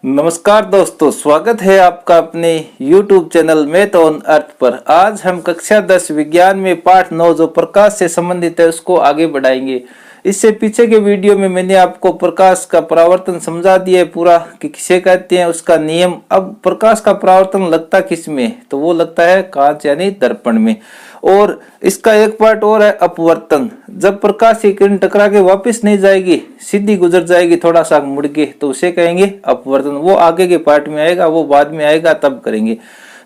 नमस्कार दोस्तों, स्वागत है आपका अपने YouTube channel math on earth पर। आज हम कक्षा 10 विज्ञान में पाठ 9 जो प्रकाश से संबंधित है उसको आगे बढ़ाएंगे। इससे पीछे के वीडियो में मैंने आपको प्रकाश का परावर्तन समझा दिया है पूरा कि किसे कहते हैं, उसका नियम। अब प्रकाश का परावर्तन लगता किस में, तो वो लगता है कांच यानी दर्पण में। और इसका एक पार्ट और है अपवर्तन। जब प्रकाश की किरण टकरा के वापस नहीं जाएगी, सीधी गुजर जाएगी थोड़ा सा मुड़ के, तो उसे कहेंगे अपवर्तन। वो आगे के पार्ट में आएगा, वो बाद में आएगा, तब करेंगे।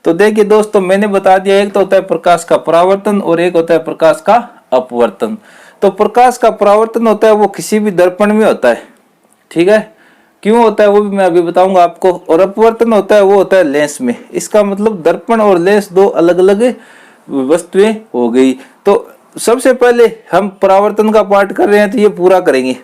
तो देखिए दोस्तों, मैंने बता दिया एक तो होता है प्रकाश का परावर्तन और एक होता है प्रकाश का अपवर्तन। तो प्रकाश का परावर्तन होता है वो किसी भी दर्पण में होता है, ठीक है। क्यों होता है वो भी मैं अभी बताऊंगा आपको। और अपवर्तन होता है वो होता है लेंस में। इसका मतलब दर्पण और लेंस दो अलग अलग वस्तुएं हो गई। तो सबसे पहले हम परावर्तन का पाठ कर रहे हैं तो ये पूरा करेंगे,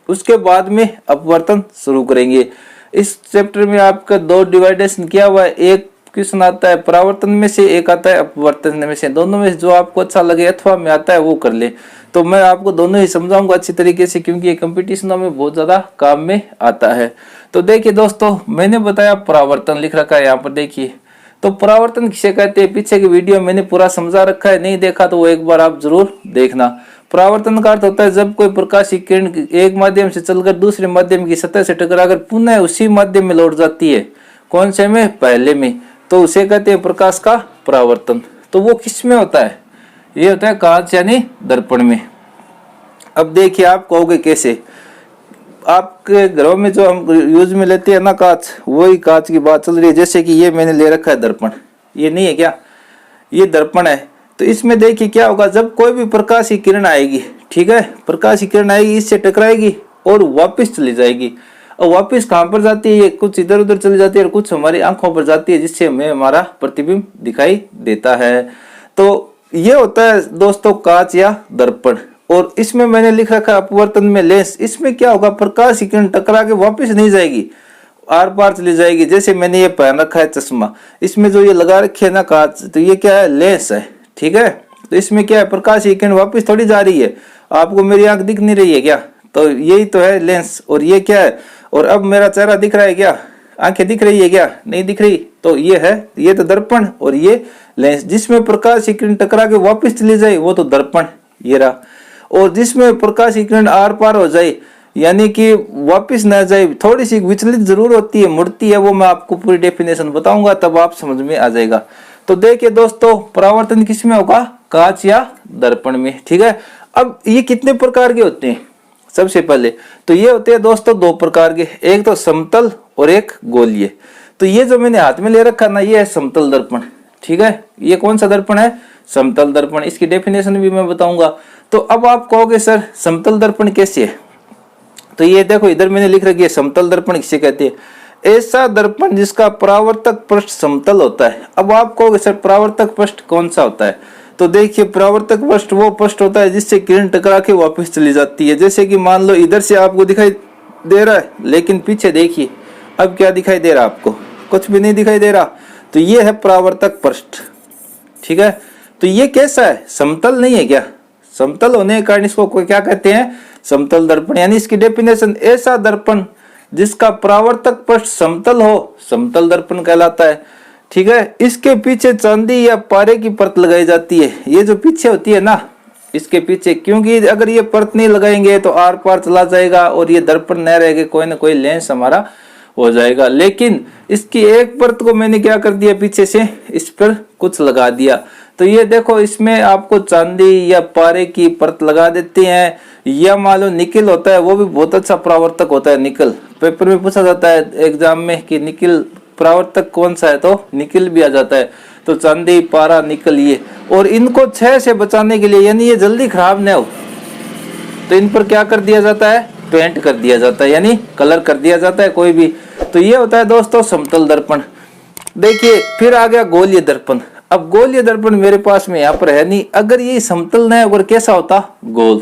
उसके बाद में अपवर्तन शुरू करेंगे। इस चैप्टर में आपका दो डिवाइडेशन किया हुआ है। एक क्वेश्चन आता है परावर्तन में से, एक आता है अपवर्तन में से। दोनों में जो आपको अच्छा लगे अथवा में आता है वो कर ले। तो मैं आपको दोनों ही समझाऊंगा अच्छी तरीके से, क्योंकि ये कंपटीशनों में बहुत ज्यादा काम में आता है। तो देखिए दोस्तों, मैंने बताया परावर्तन लिख रखा है यहाँ पर, देखिए। तो परावर्तन किसे कहते हैं, पीछे की वीडियो मैंने पूरा समझा रखा है, नहीं देखा तो वो एक बार आप जरूर देखना। परावर्तन का अर्थ होता है जब कोई प्रकाश की किरण एक माध्यम से चलकर दूसरे माध्यम की सतह से टकराकर पुनः उसी माध्यम में लौट जाती है। कौन से में? पहले में। तो उसे कहते हैं प्रकाश का परावर्तन। तो वो किस में होता है? ये होता है कांच यानी दर्पण में। अब देखिए, आप कहोगे कैसे। आपके घरों में जो हम यूज में लेते हैं ना कांच, वही कांच की बात चल रही है। जैसे कि ये मैंने ले रखा है दर्पण, ये नहीं है क्या, ये दर्पण है। तो इसमें देखिए क्या होगा, जब कोई भी प्रकाश की किरण आएगी, ठीक है, प्रकाश की किरण आएगी, इससे टकराएगी और वापस चली जाएगी। और वापस कहाँ पर जाती है? ये कुछ इधर उधर चली जाती है और कुछ हमारी आंखों पर जाती है, जिससे हमें हमारा प्रतिबिंब दिखाई देता है। तो ये होता है दोस्तों कांच या दर्पण। और इसमें मैंने लिख रखा अपवर्तन में लेंस। इसमें क्या होगा, प्रकाश की किरण टकरा के वापस नहीं जाएगी, आर पार चली जाएगी। जैसे मैंने ये पहन रखा है चश्मा, इसमें जो ये लगा रखे है ना कांच, तो ये क्या है? लेंस है, ठीक है। तो इसमें क्या है, प्रकाश की किरण वापस थोड़ी जा रही है। आपको मेरी आंख दिख नहीं रही है क्या? तो यही तो है लेंस। और ये क्या है? और अब मेरा चेहरा दिख रहा है क्या? आंखें दिख रही है क्या? नहीं दिख रही। तो ये है, ये तो दर्पण और ये लेंस। जिसमें प्रकाश की किरण टकरा के वापस चली जाए वो तो दर्पण, ये रहा। और जिसमें प्रकाश की किरण आर पार हो जाए, यानी कि वापस न जाए, थोड़ी सी विचलित जरूर होती है, मुड़ती है, वो मैं आपको पूरी डेफिनेशन बताऊंगा, तब आप समझ में आ जाएगा। तो देखिए दोस्तों, परावर्तन किस में होगा? कांच या दर्पण में, ठीक है। अब ये कितने प्रकार के होते हैं? सबसे पहले तो ये होते हैं दोस्तों दो प्रकार के, एक तो समतल और एक गोलीय। तो ये जो मैंने हाथ में ले रखा ना, ये है समतल दर्पण, ठीक है। ये कौन सा दर्पण है? समतल दर्पण। इसकी डेफिनेशन भी मैं बताऊंगा। तो अब आप कहोगे सर समतल दर्पण कैसे है? तो ये देखो, इधर मैंने लिख रखी है समतल दर्पण किसे कहते हैं? ऐसा दर्पण जिसका परावर्तक पृष्ठ समतल होता है। अब आप कहोगे सर परावर्तक पृष्ठ कौन सा होता है? तो देखिए, परावर्तक पृष्ठ वो पृष्ठ होता है जिससे किरण टकरा के वापस चली जाती है। जैसे कि मान लो इधर से आपको दिखाई दे रहा है, लेकिन पीछे देखिए अब क्या दिखाई दे रहा है आपको? कुछ भी नहीं दिखाई दे रहा। तो ये है परावर्तक पृष्ठ, ठीक है। तो ये कैसा है? समतल नहीं है क्या? समतल होने के कारण इसको क्या कहते हैं? समतल दर्पण। यानी इसकी डेफिनेशन, ऐसा दर्पण जिसका परावर्तक पृष्ठ समतल हो, समतल दर्पण कहलाता है, ठीक है। इसके पीछे चांदी या पारे की परत लगाई जाती है। ये जो पीछे होती है ना, इसके पीछे, क्योंकि अगर ये परत नहीं लगाएंगे तो आर पार चला जाएगा और ये दर्पण न रहेगा, कोई ना कोई लेंस हमारा हो जाएगा। लेकिन इसकी एक परत को मैंने क्या कर दिया, पीछे से इस पर कुछ लगा दिया। तो ये देखो, इसमें आपको चांदी या पारे की परत लगा देते हैं, या मान लो निकिल होता है, वो भी बहुत अच्छा परावर्तक होता है। निकल पेपर में पूछा जाता है एग्जाम में कि निकिल परावर्तक कौन सा है, तो निकिल भी आ जाता है। तो चांदी, पारा, निकल, ये। और इनको क्षय से बचाने के लिए, यानी ये जल्दी खराब न हो, तो इन पर क्या कर दिया जाता है? पेंट कर दिया जाता है, यानी कलर कर दिया जाता है कोई भी। तो ये होता है दोस्तों समतल दर्पण। देखिए, फिर आ गया गोलीय दर्पण। अब गोलीय दर्पण मेरे पास में यहाँ पर है नहीं। अगर ये समतल न है, अगर कैसा होता? गोल,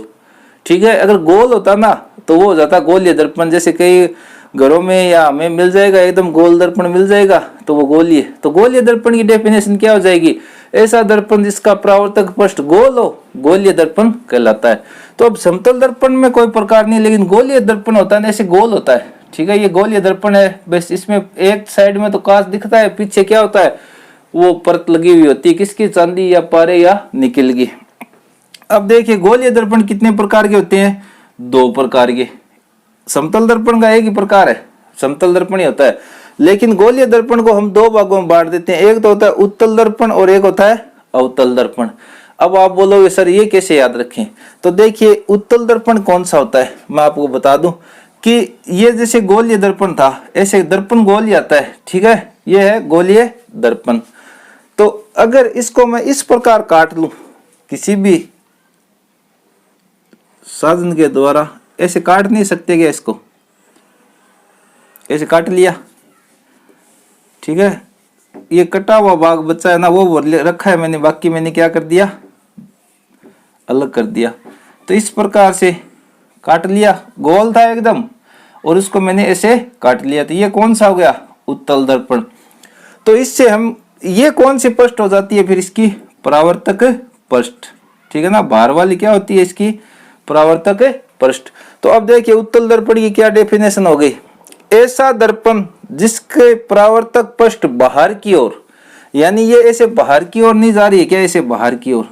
ठीक है। अगर गोल होता ना तो वो हो जाता गोलीय दर्पण। जैसे कई घरों में या हमें मिल जाएगा एकदम गोल दर्पण मिल जाएगा, तो वो गोलीय। तो गोलीय दर्पण की डेफिनेशन क्या हो जाएगी? ऐसा दर्पण जिसका परावर्तक पृष्ठ गोल हो, गोलीय दर्पण कहलाता है। तो अब समतल दर्पण में कोई प्रकार नहीं, लेकिन गोलीय दर्पण होता है ना, ऐसे गोल होता है, ठीक है, ये गोलीय दर्पण है। बस इसमें एक साइड में तो कांच दिखता है, पीछे क्या होता है, वो परत लगी हुई होती है, किसकी, चांदी या पारे या निकल की। अब देखिए गोलीय दर्पण कितने प्रकार के होते हैं, 2 प्रकार के। समतल दर्पण का एक ही प्रकार है, समतल दर्पण ही होता है। लेकिन गोलीय दर्पण को हम 2 भागों में बांट देते हैं, एक तो होता है उत्तल दर्पण और एक होता है अवतल दर्पण। अब आप बोलोगे सर ये कैसे याद रखें, तो देखिए उत्तल दर्पण कौन सा होता है, मैं आपको बता दूं कि ये जैसे गोलीय दर्पण था, ऐसे दर्पण गोल ही आता है, ठीक है, ये है गोलीय दर्पण। तो अगर इसको मैं इस प्रकार काट लूं, किसी भी साधन के द्वारा, ऐसे काट नहीं सकते क्या, इसको ऐसे काट लिया, ठीक है, ये कटा हुआ भाग बचा है ना, वो रखा है मैंने, बाकी मैंने क्या कर दिया, अलग कर दिया। तो इस प्रकार से काट लिया, गोल था एकदम, और उसको मैंने ऐसे काट लिया, तो ये कौन सा हो गया, उत्तल दर्पण। तो इससे हम, ये कौन सी पृष्ठ हो जाती है फिर इसकी, परावर्तक पृष्ठ, ठीक है ना, बाहर वाली क्या होती है इसकी, परावर्तक पृष्ठ। तो अब देखिए उत्तल दर्पण की क्या डेफिनेशन हो गई, ऐसा दर्पण जिसके परावर्तक पृष्ठ बाहर की ओर, यानी ये ऐसे बाहर की ओर नहीं जा रही है क्या, ऐसे बाहर की ओर,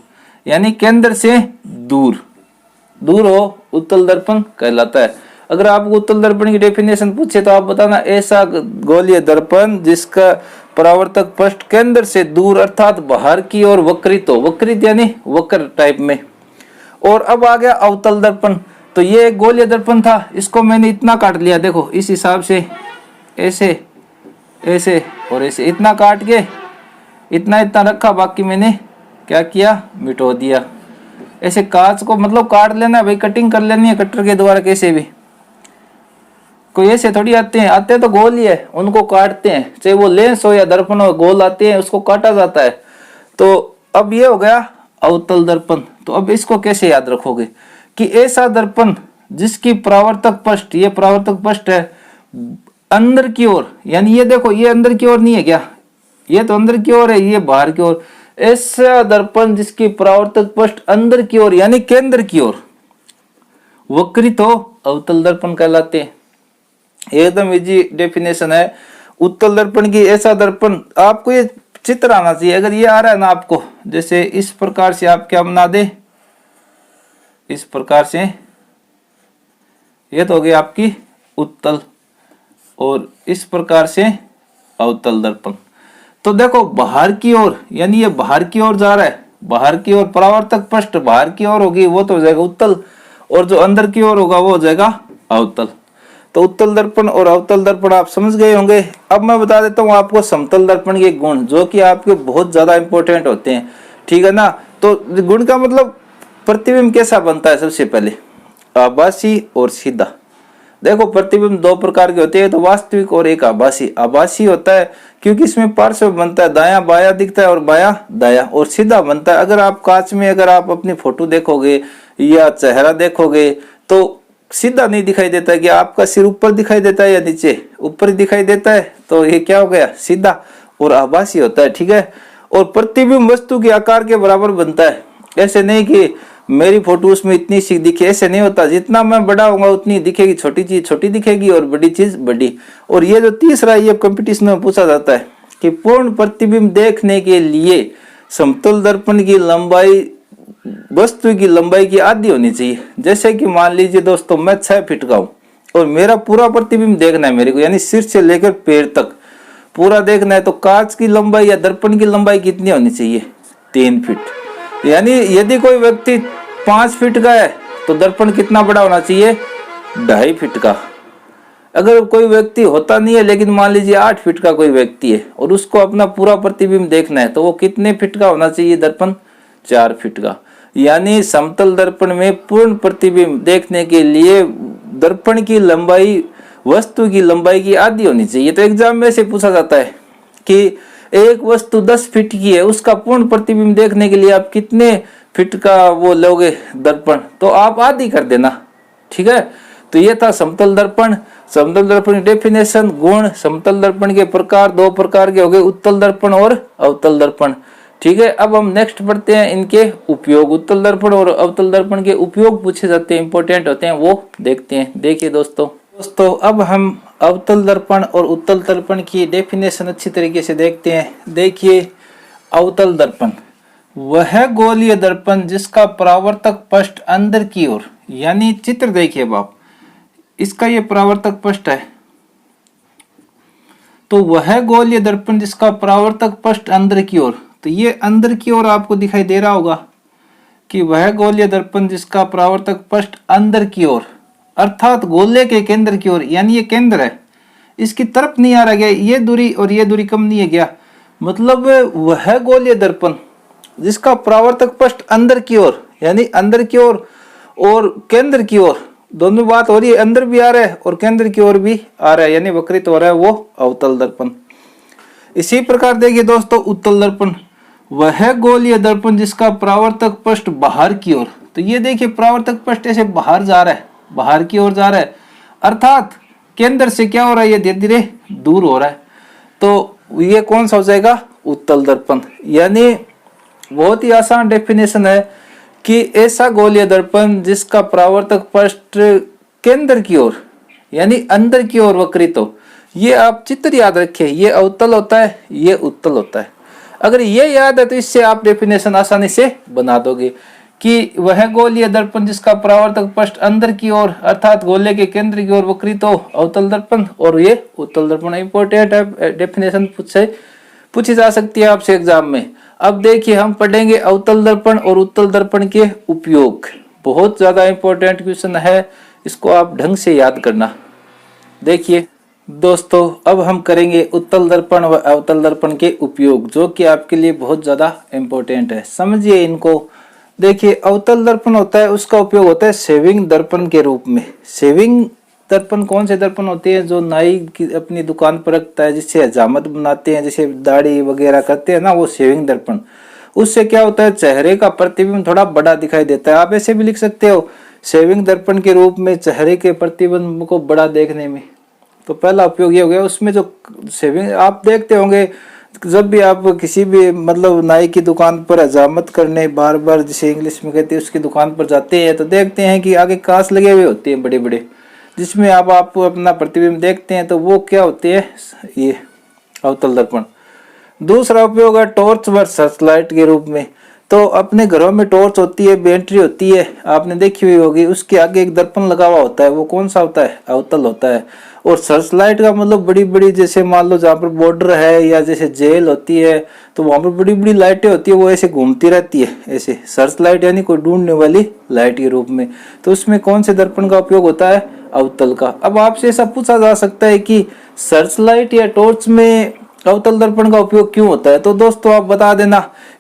यानी केंद्र से दूर दूर हो, उत्तल दर्पण कहलाता है। अगर आपको उत्तल दर्पण की डेफिनेशन पूछे तो आप बताना, ऐसा गोलीय दर्पण जिसका परावर्तक पृष्ठ केंद्र से दूर अर्थात बाहर की ओर वक्रित हो, वक्रित यानी वक्र टाइप में। और अब आ गया अवतल दर्पण, तो ये एक गोलीय दर्पण था, इसको मैंने इतना काट लिया, देखो इस हिसाब से, ऐसे ऐसे और ऐसे, इतना काट के इतना इतना रखा, बाकी मैंने क्या किया, मिटो दिया। ऐसे कांच को मतलब काट लेना भाई, कटिंग कर लेनी है कटर के द्वारा, कैसे भी, कोई ऐसे थोड़ी आते हैं तो गोल ही है, उनको काटते हैं, चाहे वो लेंस हो या दर्पण हो, गोल आते हैं, उसको काटा जाता है। तो अब ये हो गया अवतल दर्पण। तो अब इसको कैसे याद रखोगे कि ऐसा दर्पण जिसकी परावर्तक पृष्ठ, ये परावर्तक पृष्ठ है अंदर की ओर, यानी ये देखो ये अंदर की ओर नहीं है क्या, ये तो अंदर की ओर है, ये बाहर की ओर। ऐसा दर्पण जिसकी परावर्तक पृष्ठ अंदर की ओर यानी केंद्र की ओर वक्रित हो, अवतल दर्पण कहलाते हैं। एकदम इजी डेफिनेशन है उत्तल दर्पण की। ऐसा दर्पण, आपको ये चित्र आना चाहिए, अगर ये आ रहा है ना आपको, जैसे इस प्रकार से आप क्या बना दे, इस प्रकार से, ये तो हो गई आपकी उत्तल, और इस प्रकार से अवतल दर्पण। तो देखो बाहर की ओर, यानी ये बाहर की ओर जा रहा है, बाहर की ओर परावर्तक पृष्ठ बाहर की ओर होगी, वो तो हो जाएगा उत्तल, और जो अंदर की ओर होगा वो हो जाएगा अवतल। तो उत्तल दर्पण और अवतल दर्पण आप समझ गए होंगे। अब मैं बता देता हूँ आपको समतल दर्पण के गुण, जो कि आपके बहुत ज्यादा इंपॉर्टेंट होते हैं, ठीक है ना। तो गुण का मतलब प्रतिबिंब कैसा बनता है, सबसे पहले आभासी और सीधा। देखो प्रतिबिंब 2 प्रकार के होते हैं, तो वास्तविक और एक आभासी। आभासी होता है क्योंकि इसमें पार्श्व बनता है, दायां बायां दिखता है और बायां दायां, और सीधा बनता है। अगर आप कांच में अगर आप अपनी फोटो देखोगे या चेहरा देखोगे तो सीधा नहीं दिखाई देता है कि आपका सिर ऊपर दिखाई देता है या नीचे, ऊपर दिखाई देता है, तो ये क्या हो गया, सीधा और आभासी होता है, ठीक है। और प्रतिबिंब वस्तु के आकार के बराबर बनता है, ऐसे नहीं कि मेरी फोटो उसमें इतनी सी दिखे, ऐसे नहीं होता। जितना मैं बड़ा होऊंगा उतनी दिखेगी, छोटी चीज छोटी दिखेगी और बड़ी चीज बड़ी। और ये जो तीसरा, ये कंपटीशन में पूछा जाता है कि पूर्ण प्रतिबिंब देखने के लिए समतल दर्पण की लंबाई वस्तु की लंबाई की आधी होनी चाहिए। जैसे कि मान लीजिए दोस्तों मैं 6 फीट का हूं और मेरा पूरा प्रतिबिंब देखना है मेरे को, यानी सिर से लेकर पैर तक पूरा देखना है, तो कांच की लंबाई या दर्पण की लंबाई कितनी होनी चाहिए, 3 फीट। यानी यदि कोई व्यक्ति 5 फीट का है तो दर्पण कितना बड़ा होना चाहिए, 2.5 फीट का। अगर कोई व्यक्ति होता नहीं है, लेकिन मान लीजिए 8 फीट का कोई व्यक्ति है और उसको अपना पूरा प्रतिबिंब देखना है, तो वो कितने फीट का होना चाहिए दर्पण, 4 फीट का। यानी समतल दर्पण में पूर्ण प्रतिबिंब देखने के लिए दर्पण की लंबाई वस्तु की लंबाई की आधी होनी चाहिए। तो एग्जाम में से पूछा जाता है कि एक वस्तु 10 फीट की है, उसका पूर्ण प्रतिबिंब देखने के लिए आप कितने फीट का वो लोगे दर्पण, तो आप आधी कर देना, ठीक है। तो ये था समतल दर्पण। समतल दर्पण की डेफिनेशन, गुण, समतल दर्पण के प्रकार 2 प्रकार के हो गए, उत्तल दर्पण और अवतल दर्पण, ठीक है। अब हम नेक्स्ट पढ़ते हैं इनके उपयोग। उत्तल दर्पण और अवतल दर्पण के उपयोग पूछे जाते हैं, इंपॉर्टेंट होते हैं, वो देखते हैं। देखिए दोस्तों, दोस्तों अब हम अवतल दर्पण और उत्तल दर्पण की डेफिनेशन अच्छी तरीके से देखते हैं। देखिए, अवतल दर्पण वह गोलीय दर्पण जिसका परावर्तक पृष्ठ अंदर की ओर, यानी चित्र देखिए अब आप, इसका ये परावर्तक पृष्ठ है, तो वह गोलीय दर्पण जिसका परावर्तक पृष्ठ अंदर की ओर, तो ये अंदर की ओर आपको दिखाई दे रहा होगा कि वह गोलीय दर्पण जिसका परावर्तक पृष्ठ अंदर की ओर, अर्थात गोले के केंद्र की ओर, यानी ये केंद्र है, इसकी तरफ नहीं आ रहा गया, ये दूरी और ये दूरी कम नहीं है गया, मतलब वह गोलीय दर्पण जिसका परावर्तक पृष्ठ अंदर की ओर, यानी अंदर की ओर और केंद्र की ओर दोनों बात हो रही है, अंदर भी आ रहा है और केंद्र की ओर भी आ रहा है, यानी वक्रित हो रहा है, वो अवतल दर्पण। इसी प्रकार देखिए दोस्तों, उत्तल दर्पण वह गोलीय दर्पण जिसका परावर्तक पृष्ठ बाहर की ओर, तो ये देखिए परावर्तक पृष्ठ ऐसे बाहर जा रहा है, बाहर की ओर जा रहा है, अर्थात केंद्र से क्या हो रहा है, ये धीरे धीरे दूर हो रहा है, तो ये कौन सा हो जाएगा, उत्तल दर्पण। यानी बहुत ही आसान डेफिनेशन है कि ऐसा गोलीय दर्पण जिसका परावर्तक पृष्ठ केंद्र की ओर, यानी अंदर की ओर वक्रित हो, ये आप चित्र याद रखें, ये अवतल होता है, ये उत्तल होता है। अगर ये याद है तो इससे आप डेफिनेशन आसानी से बना दोगे कि वह गोलीय दर्पण जिसका परावर्तक पृष्ठ अंदर की ओर, अर्थात गोले के केंद्र की ओर वक्रित हो, अवतल दर्पण, और ये उत्तल दर्पण। इंपॉर्टेंट है, डेफिनेशन पूछी जा सकती है आपसे एग्जाम में। अब देखिए, हम पढ़ेंगे अवतल दर्पण और उत्तल दर्पण के उपयोग। बहुत ज्यादा इंपॉर्टेंट क्वेश्चन है, इसको आप ढंग से याद करना। देखिए दोस्तों, अब हम करेंगे उत्तल दर्पण व अवतल दर्पण के उपयोग, जो कि आपके लिए बहुत ज्यादा इंपॉर्टेंट है, समझिए इनको। देखिए, अवतल दर्पण होता है, उसका उपयोग होता है सेविंग दर्पण के रूप में। सेविंग दर्पण कौन से दर्पण होते हैं, जो नाई की अपनी दुकान पर रखता है, जिससे हजामत बनाते हैं, जैसे दाढ़ी वगैरह करते हैं ना, वो सेविंग दर्पण। उससे क्या होता है, चेहरे का प्रतिबिंब थोड़ा बड़ा दिखाई देता है। आप ऐसे भी लिख सकते हो, सेविंग दर्पण के रूप में चेहरे के प्रतिबिंब को बड़ा देखने में। तो पहला उपयोग ये हो गया। उसमें जो सेविंग आप देखते होंगे, जब भी आप किसी भी मतलब नाई की दुकान पर हजामत करने बार बार, जिसे इंग्लिश में कहते हैं, उसकी दुकान पर जाते हैं तो देखते हैं कि आगे कांच लगे हुए होते हैं बड़े बड़े, जिसमें आप अपना प्रतिबिंब देखते हैं, तो वो क्या होते हैं, ये अवतल दर्पण। दूसरा उपयोग है टॉर्च व सर्च लाइट के रूप में। तो अपने घरों में टॉर्च होती है, बैटरी होती है, आपने देखी हुई होगी, उसके आगे एक दर्पण लगा हुआ होता है, वो कौन सा होता है, अवतल होता है। और सर्च लाइट का मतलब बड़ी बड़ी, जैसे मान लो जहाँ पर बॉर्डर है या जैसे जेल होती है, तो वहां पर बड़ी बड़ी लाइटें होती है, वो ऐसे घूमती रहती है, ऐसे सर्च लाइट, यानी कोई ढूंढने वाली लाइट के रूप में। तो उसमें कौन से दर्पण का उपयोग होता है, अवतल का। अब आपसे ऐसा पूछा जा सकता है कि सर्च लाइट या टॉर्च में अवतल दर्पण का उपयोग क्यों होता है, तो दोस्तों आप बता देना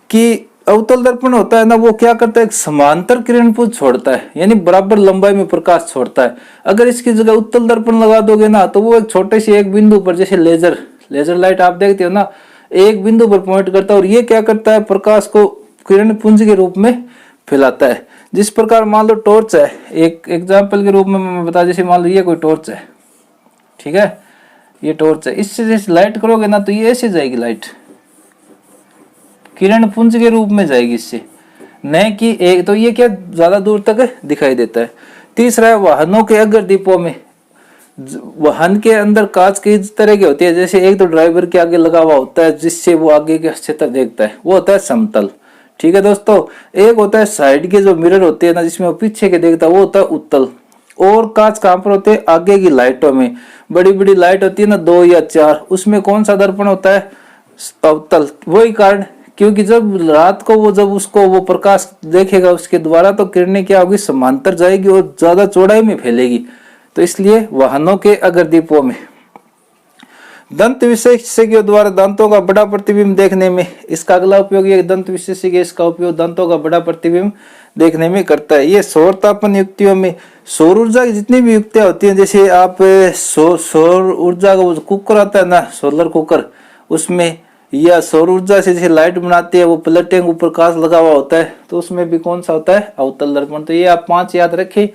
कि अवतल दर्पण होता है ना, वो क्या करता है, एक समांतर किरण पुंज छोड़ता है, यानी बराबर लंबाई में प्रकाश छोड़ता है। अगर इसकी जगह उत्तल दर्पण लगा दोगे ना, तो वो एक छोटे से एक बिंदु पर, जैसे लेजर लाइट आप देखते हो ना, एक बिंदु पर पॉइंट करता है, और ये क्या करता है, प्रकाश को किरण पुंज के रूप में फैलाता है। जिस प्रकार मान लो टॉर्च है, एक एग्जाम्पल के रूप में मैं बता, जैसे मान लो ये कोई टॉर्च है, ठीक है, ये टॉर्च है, इससे जैसे लाइट करोगे ना, तो ये ऐसे जाएगी लाइट, किरण पुंज के रूप में जाएगी इससे, न कि एक, तो ये क्या ज्यादा दूर तक दिखाई देता है। तीसरा है वाहनों के अग्र दीपों में। वाहन के अंदर कांच की तरह की होती है, जैसे एक तो ड्राइवर के आगे लगा हुआ होता है, जिससे वो आगे के क्षेत्र देखता है, वो होता है समतल, ठीक है दोस्तों। एक होता है साइड के जो मिरर होते हैं ना, जिसमें वो पीछे के देखता है, वो होता है उत्तल। और कांच कहां पर होते हैं, आगे की लाइटों में, बड़ी बड़ी लाइट होती है ना, 2 या 4, उसमें कौन सा दर्पण होता है, अवतल। वही कारण, क्योंकि जब रात को वो जब उसको वो प्रकाश देखेगा उसके द्वारा, तो किरणें क्या होगी, समांतर जाएगी और ज्यादा चौड़ाई में फैलेगी, तो इसलिए वाहनों के अग्र दीपों में। दंत विशेषज्ञों द्वारा दांतों का बड़ा प्रतिबिंब देखने में, इसका अगला उपयोग ये दंत विशेषज्ञ इसका उपयोग दांतों का बड़ा प्रतिबिंब देखने में करता है। ये सौर तापन युक्तियों में, सौर ऊर्जा की जितनी भी युक्तियां होती हैं, जैसे आप सौर ऊर्जा का कुकर आता है ना, सोलर कुकर, उसमें या सौर ऊर्जा से जैसे लाइट बनाते हैं, वो प्लेटें ऊपर कांच लगा हुआ होता है, तो उसमें भी कौन सा होता है, अवतल दर्पण। तो ये आप 5 याद रखें,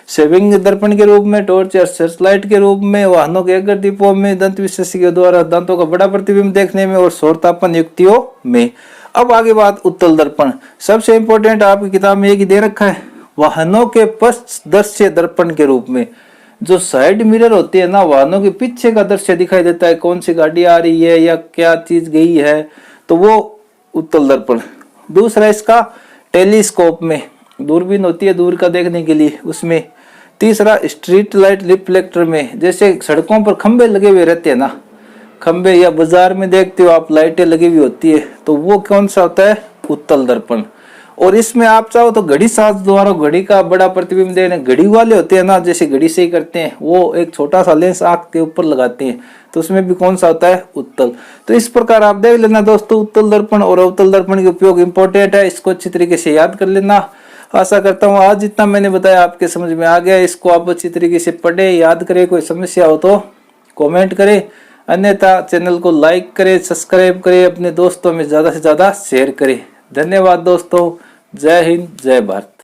सेविंग दर्पण के रूप में, टॉर्च या सर्च लाइट के रूप में, वाहनों के अग्र दीपों में, दंत विशेषज्ञों द्वारा दांतों का बड़ा प्रतिबिंब देखने में, और सौर तापन युक्तियों में। अब आगे बात उत्तल दर्पण। सबसे इंपॉर्टेंट आपकी किताब में एक ही दे रखा है, वाहनों के पश्च दृश्य दर्पण के रूप में। जो साइड मिरर होती है ना, वाहनों के पीछे का दृश्य दिखाई देता है, कौन सी गाड़ी आ रही है या क्या चीज गई है, तो वो उत्तल दर्पण। दूसरा इसका टेलीस्कोप में दूरबीन होती है दूर का देखने के लिए, उसमें। तीसरा स्ट्रीट लाइट रिफ्लेक्टर में, जैसे सड़कों पर खंबे लगे हुए रहते हैं ना, खंबे, या बाजार में देखते हो आप लाइटें लगी हुई होती है, तो वो कौन सा होता है, उत्तल दर्पण। और इसमें आप चाहो तो घड़ी साज द्वारा घड़ी का बड़ा प्रतिबिंब देने, घड़ी वाले होते हैं ना, जैसे घड़ी से ही करते हैं, वो एक छोटा सा लेंस आंख के ऊपर लगाते हैं, तो उसमें भी कौन सा होता है, उत्तल। तो इस प्रकार आप देख लेना दोस्तों, उत्तल दर्पण और अवतल दर्पण के उपयोग इंपॉर्टेंट है, इसको अच्छी तरीके से याद कर लेना। आशा करता हूँ आज जितना मैंने बताया आपके समझ में आ गया, इसको आप अच्छी तरीके से पढ़े, याद करें। कोई समस्या हो तो कमेंट करें, अन्यथा चैनल को लाइक करें, सब्सक्राइब करें, अपने दोस्तों में ज्यादा से ज्यादा शेयर करें। धन्यवाद दोस्तों, जय हिंद, जय भारत।